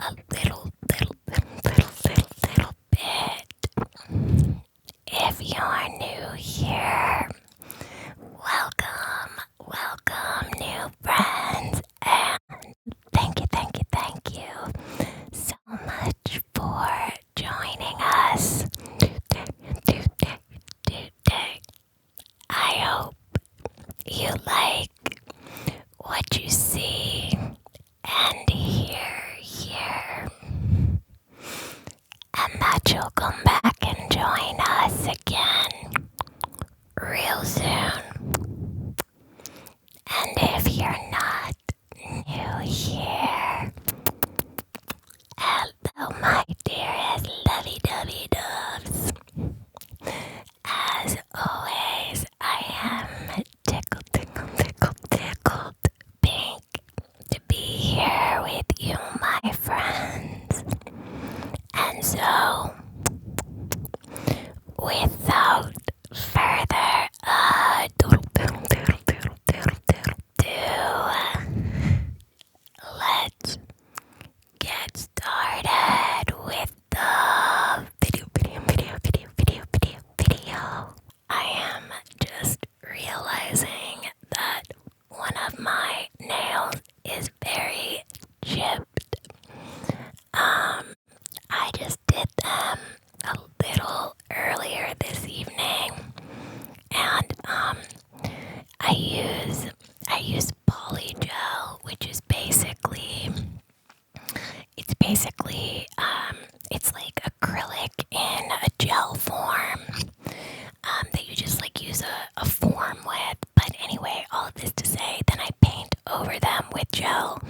a little bit. If you're new here, welcome new friends, and thank you so much for joining us today. I hope you like what you see and hear here, and that you'll come back and join us again real soon. And if you're not new here, hello my dearest lovey-dovey doves. As always, I am tickled pink to be here with you, my friends. And so, without further ado, let's get started with the video. I am just realizing that one of my nails is very chipped. I just did them a little earlier this evening, and I use polygel, which is basically it's like acrylic in a gel form that you just like use a form with. But anyway, all of this to say, then I paint over them with gel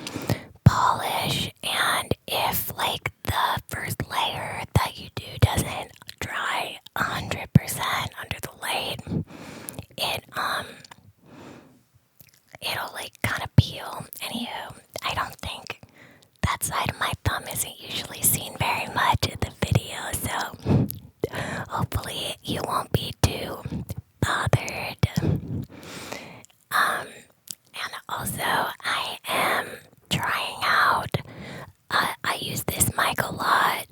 polish, and if like the first layer that you do doesn't dry 100% under the light, it'll like kind of peel. Anywho, I don't think that side of my thumb isn't usually seen very much in the video, so hopefully you won't be too bothered. And also I am trying out, I use this mic a lot.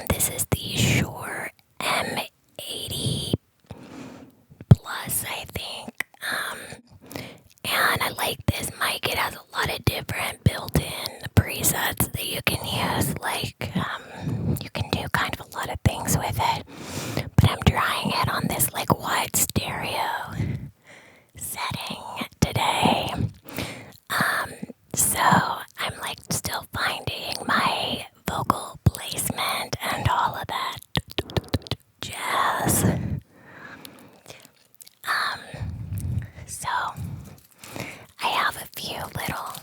This is the Shure M80 Plus, I think. And I like this mic. It has a lot of different built-in presets that you can use. Like, you can do kind of a lot of things with it. But I'm trying it on this like wide stereo setting today. So I'm like still finding my vocal placement and all of that jazz. So I have a few little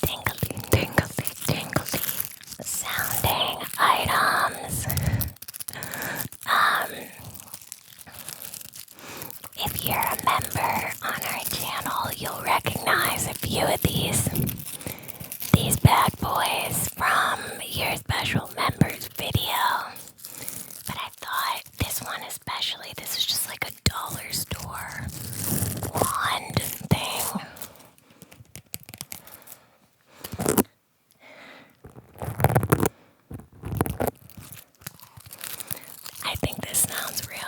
tingly sounding items. If you're a member on our channel, you'll recognize a few of these bad boys from your special members video. But I thought this one especially, this is just like a dollar store wand thing. I think this sounds real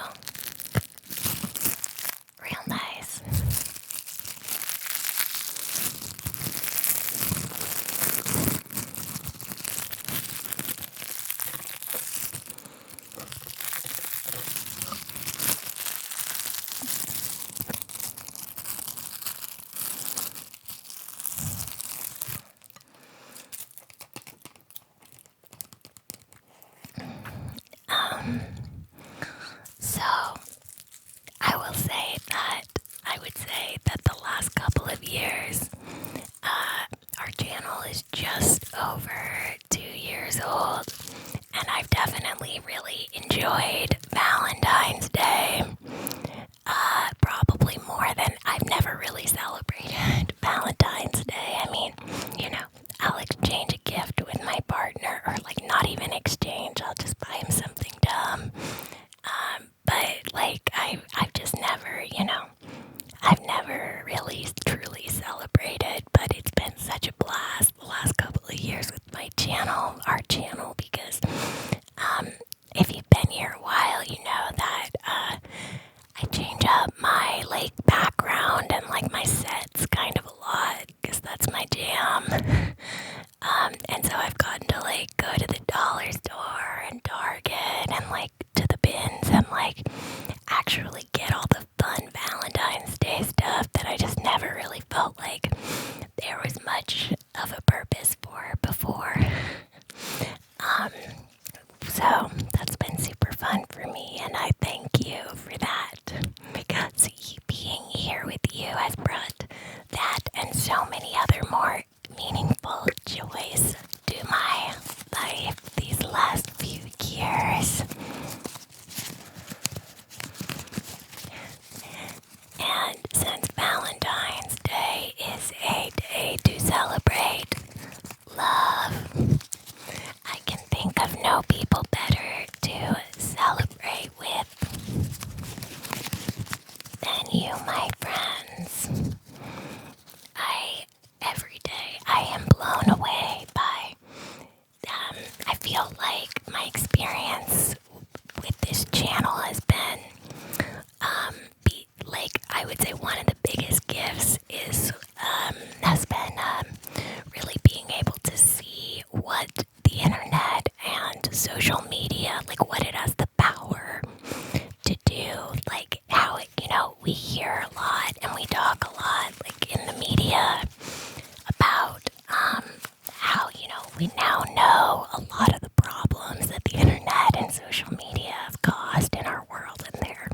nice. much of a purpose for before. So that's been super fun for me, and I thank you for that, because being here with you has brought that and so many other more meaningful joys to my life these last few years. And since Valentine's Day is a day to celebrate love, I can think of no people better to celebrate with than you, my friends. Every day I am blown away by, I feel like my experience with this channel has been, I would say one of the biggest gifts has been really being able to see what the internet and social media, like what it has the power to do, like how it, we hear a lot and we talk a lot, like in the media, about how, we now know a lot of the problems that the internet and social media have caused in our world, and they're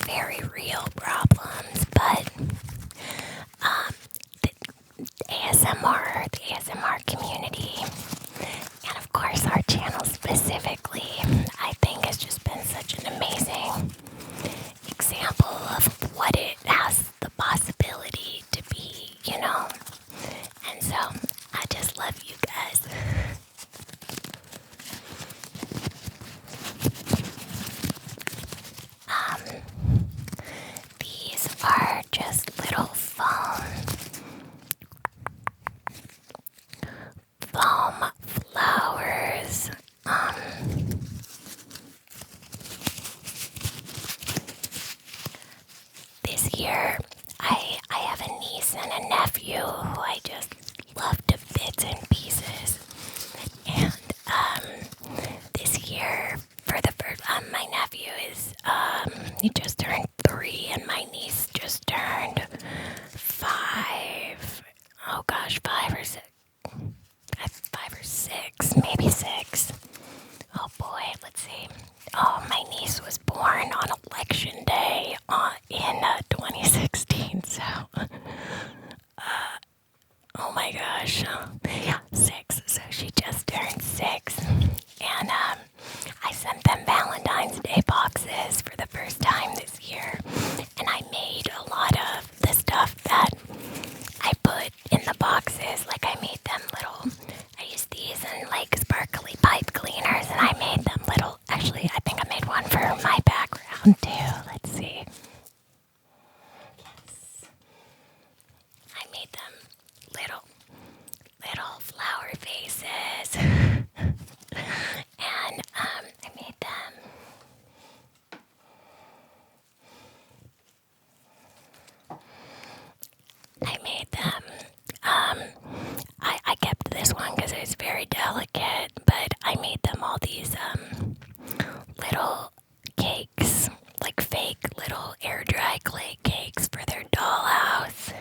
very real problems, but the ASMR community, and of course our channel specifically, I think has just been such an amazing example of what it has the possibility to be, and so I just love you guys. These are just little foam flowers. This year, I have a niece and a nephew who I just love to bits and pieces. And this year, for the first, my nephew he just turned 3, and my niece just turned 5. Oh gosh, 5 or 6. 5 or 6, maybe 6. Oh boy, let's see. Oh, my niece was born on election day in 2016, so oh my gosh, yeah, 6. So she just turned 6, and I sent them Valentine's Day boxes for the first time this year, and I made a lot of the stuff that I put in the boxes. Like I made them I used these in like sparkly pipe cleaners, and I made them actually I think I made one for my background too. Let's see. Yes. I made them little flower faces. And I made them I kept this one because it was very delicate, but I made them all these little cakes, like fake little air dry clay cakes for their dollhouse,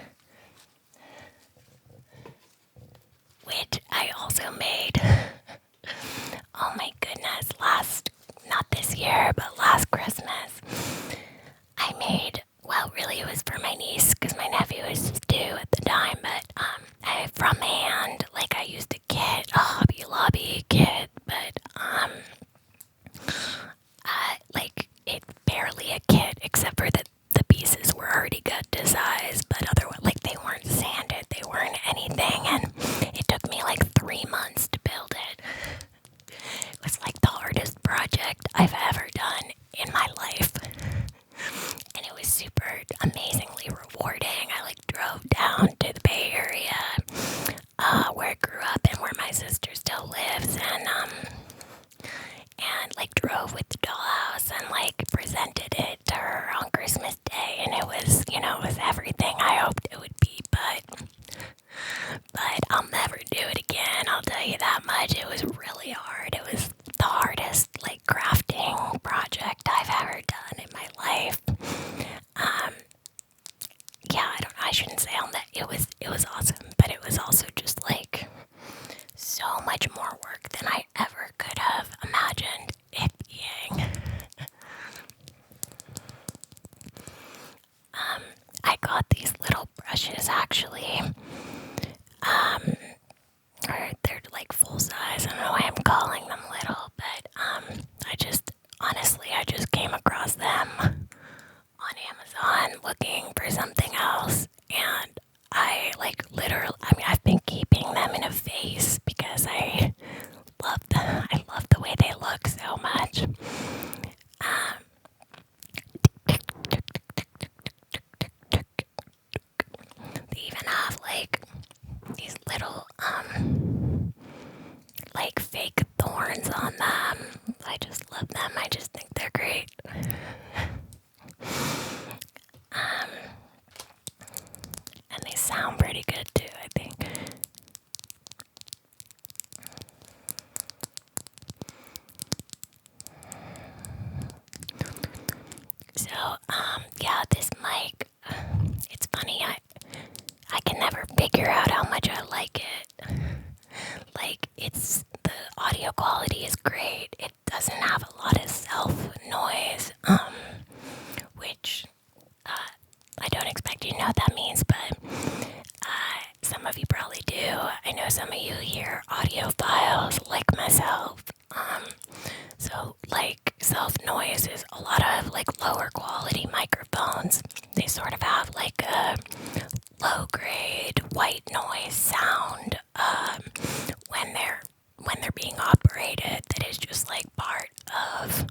which I also made. Oh my goodness, not this year, but last Christmas, I made, well, really it was for my niece because my nephew was just 2 at the time, but from hand, like I used a kit, a Hobby Lobby kit, but like it's barely a kit except for that the pieces were already cut to size, but otherwise, like they weren't sanded, they weren't anything, and it took me like 3 months to build it. It was like the hardest project I've ever done in my life, and it was super amazingly rewarding. I drove down to the Bay Area, where I grew up and where my sister still lives, and drove with the dollhouse and presented it to her on Christmas Day, and it was everything I hoped it would be, but I'll never do it again, I'll tell you that much. It was really hard. It was the hardest crafting project I've ever done in my life. Yeah, I shouldn't say on that. It was awesome, but it was also I've been keeping them in a vase because I love the way they look so much. They even have like these little like fake thorns on them. I just love them. I just think they're great. And they sound pretty good too, I think. So, yeah, this mic, it's funny, I can never figure out how much I like it. Like, the audio quality is great. It doesn't have a lot of self-noise, which, I don't expect you to know what that means, but, some of you probably do. I know some of you hear audiophiles like myself. So like self-noise is a lot of like lower quality microphones. They sort of have like a low grade white noise sound when they're being operated that is just like part of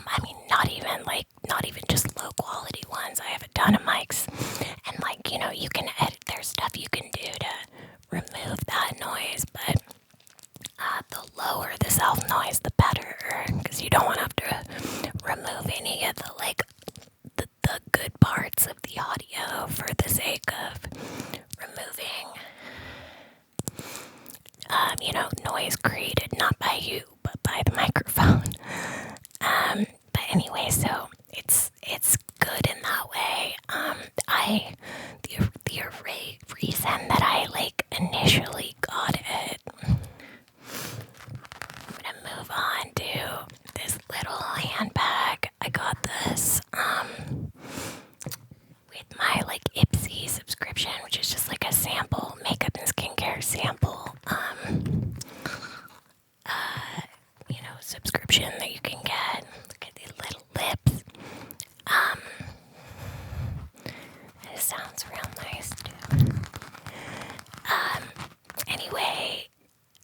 I mean not even just low quality ones. I have a ton of mics and like, you know, you can edit, there's stuff you can do to remove that noise, but the lower the self noise the better, because you don't want to have to remove any of the like the good parts of the audio for the sake of removing you know, noise created not by you but by the microphone. But anyway, so it's good in that way. The reason that I like initially got it, I'm gonna move on to this little handbag. I got this with my like 𝗖cie subscription, which is just like a sample makeup and skincare sample you know, subscription that you can get. Look at these little lips. It sounds real nice too. Anyway,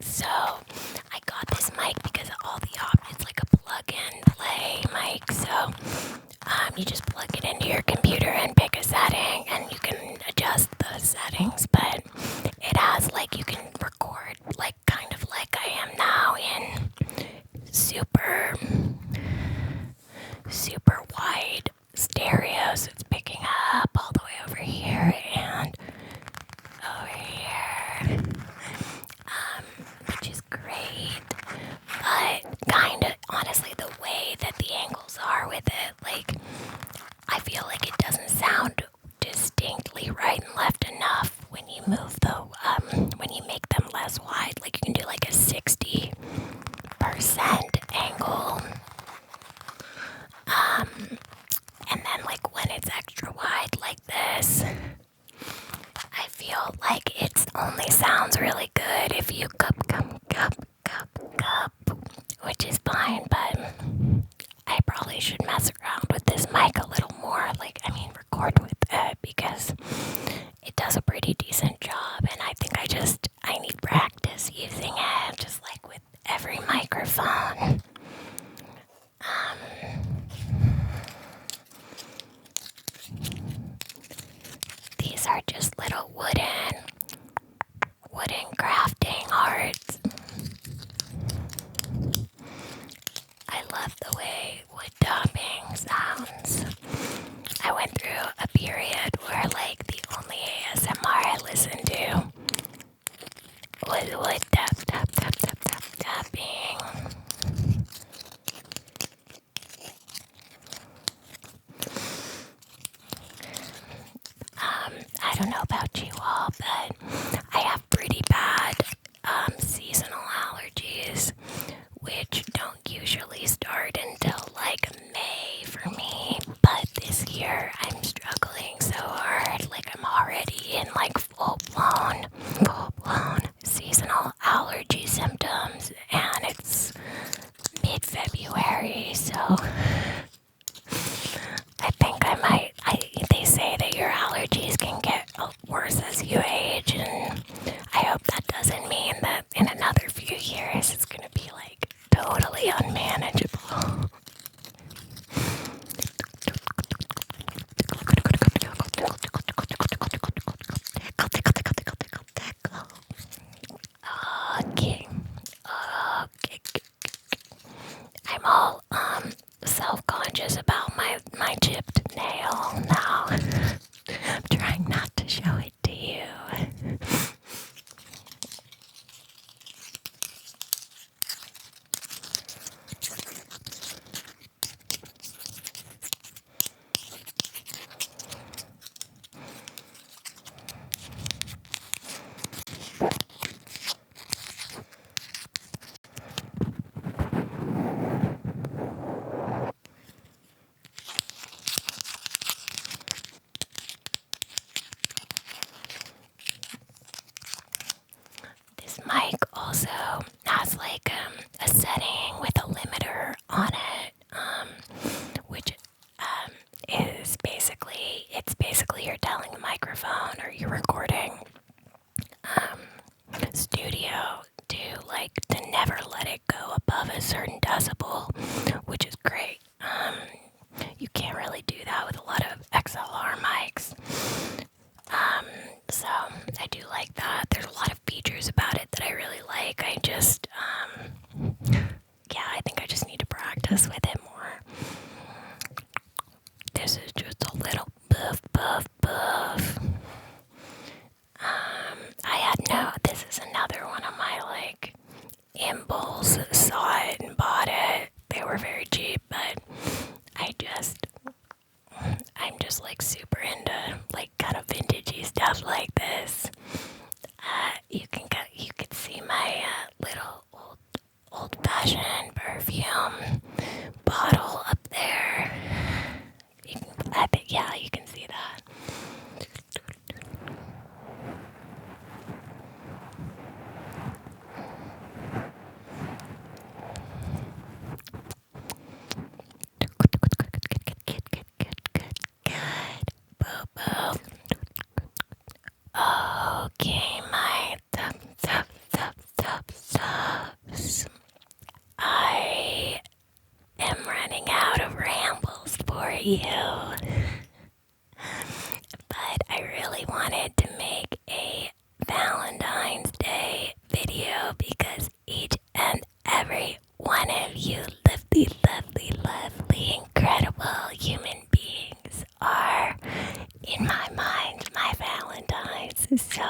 so I got this mic because of all the options. It's like a plug-and play mic, so you just plug it into your computer and pick a setting, and you can adjust the settings, but it has like, you can record like kind of like I am now in super wide stereo, so it's picking up all the way over here and over here, which is great. But kind of honestly, the way that the angles are with it, like I feel like it doesn't sound distinctly right and left enough when you move when you make them less wide. Like you can do like a 60% angle, and then like when it's extra wide like this, I feel like it only sounds really good if you cup, which is fine, but I probably should mess around with this mic a little more, like, I mean, record with it, because it does a pretty decent job, and I think I need practice using it, just like with every microphone. These are just little wooden crafting arts. I love the way wood tapping sounds. I went through a period where like the only ASMR I listened to was wood tapping. I don't know about you all, but I have pretty bad seasonal allergies, which don't usually start until like May for me. But this year I'm struggling so hard, like I'm already in like full-blown seasonal allergy symptoms, and it's mid-February, so I think they say that your allergies can also has like a setting with a limiter on it, which is basically you're telling the microphone or you're recording studio to never let it go above a certain decibel, which is great. You can't really do that with a lot of XLR mics. So I do like that. There's a lot of features about it that I really like. I think I just need to practice with it more. This is just a little buff. This is another one of my impulse. Saw it and bought it. They were very cheap, but I'm just super into kind of vintagey stuff like this. You can see my little old-fashioned perfume bottle up there. You can see that. Okay, my subs. I am running out of rambles for you. But I really wanted to make a Valentine's Day video because each and every one of you lovely, incredible human beings are, in my mind, my Valentines. So